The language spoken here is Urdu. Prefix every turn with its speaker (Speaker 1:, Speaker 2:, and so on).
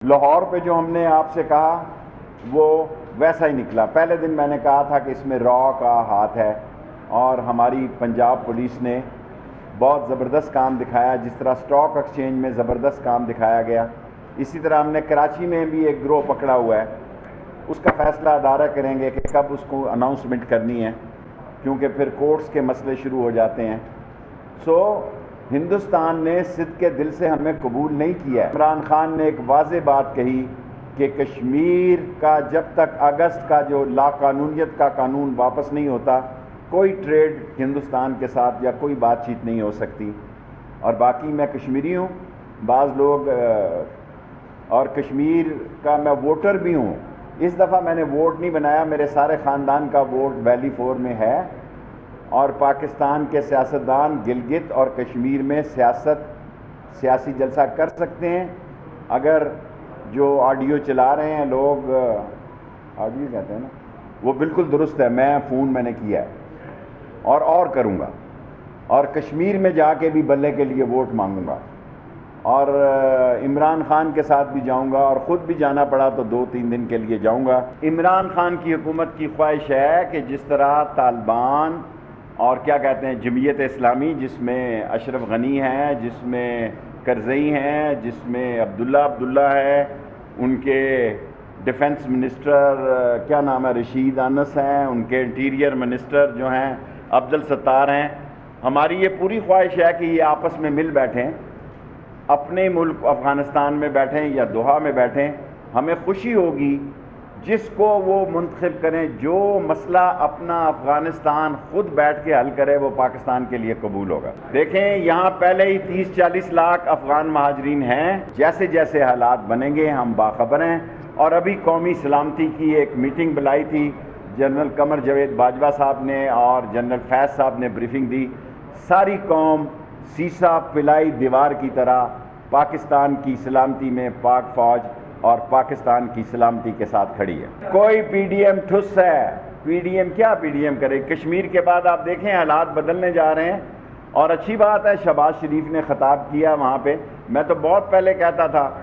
Speaker 1: لاہور پہ جو ہم نے آپ سے کہا وہ ویسا ہی نکلا۔ پہلے دن میں نے کہا تھا کہ اس میں را کا ہاتھ ہے، اور ہماری پنجاب پولیس نے بہت زبردست کام دکھایا، جس طرح سٹاک ایکسچینج میں زبردست کام دکھایا گیا، اسی طرح ہم نے کراچی میں بھی ایک گروہ پکڑا ہوا ہے۔ اس کا فیصلہ ادارہ کریں گے کہ کب اس کو اناؤنسمنٹ کرنی ہے، کیونکہ پھر کورٹس کے مسئلے شروع ہو جاتے ہیں۔ ہندوستان نے صدق کے دل سے ہمیں قبول نہیں کیا ہے۔ عمران خان نے ایک واضح بات کہی کہ کشمیر کا جب تک اگست کا جو لا قانونیت کا قانون واپس نہیں ہوتا، کوئی ٹریڈ ہندوستان کے ساتھ یا کوئی بات چیت نہیں ہو سکتی۔ اور باقی میں کشمیری ہوں، بعض لوگ اور کشمیر کا میں ووٹر بھی ہوں۔ اس دفعہ میں نے ووٹ نہیں بنایا، میرے سارے خاندان کا ووٹ ویلی 4 میں ہے، اور پاکستان کے سیاستدان گلگت اور کشمیر میں سیاسی جلسہ کر سکتے ہیں۔ اگر جو آڈیو چلا رہے ہیں لوگ، آڈیو کہتے ہیں نا، وہ بالکل درست ہے، میں نے کیا ہے اور کروں گا، اور کشمیر میں جا کے بھی بلے کے لیے ووٹ مانگوں گا، اور عمران خان کے ساتھ بھی جاؤں گا، اور خود بھی جانا پڑا تو 2-3 دن کے لیے جاؤں گا۔ عمران خان کی حکومت کی خواہش ہے کہ جس طرح طالبان اور کیا کہتے ہیں جمعیت اسلامی، جس میں اشرف غنی ہیں، جس میں کرزئی ہیں، جس میں عبداللہ ہے، ان کے ڈیفنس منسٹر کیا نام ہے رشید انس ہیں، ان کے انٹیریئر منسٹر جو ہیں عبدالستار ہیں، ہماری یہ پوری خواہش ہے کہ یہ آپس میں مل بیٹھیں، اپنے ملک افغانستان میں بیٹھیں یا دوحہ میں بیٹھیں۔ ہمیں خوشی ہوگی جس کو وہ منتخب کریں، جو مسئلہ اپنا افغانستان خود بیٹھ کے حل کرے، وہ پاکستان کے لیے قبول ہوگا۔ دیکھیں یہاں پہلے ہی 30-40 لاکھ افغان مہاجرین ہیں، جیسے جیسے حالات بنیں گے ہم باخبر ہیں۔ اور ابھی قومی سلامتی کی ایک میٹنگ بلائی تھی جنرل قمر جاوید باجوہ صاحب نے، اور جنرل فیض صاحب نے بریفنگ دی۔ ساری قوم سیسا پلائی دیوار کی طرح پاکستان کی سلامتی میں پاک فوج اور پاکستان کی سلامتی کے ساتھ کھڑی ہے۔ کوئی پی ڈی ایم ٹھس ہے، پی ڈی ایم کیا پی ڈی ایم کرے؟ کشمیر کے بعد آپ دیکھیں حالات بدلنے جا رہے ہیں، اور اچھی بات ہے شہباز شریف نے خطاب کیا وہاں پہ۔ میں تو بہت پہلے کہتا تھا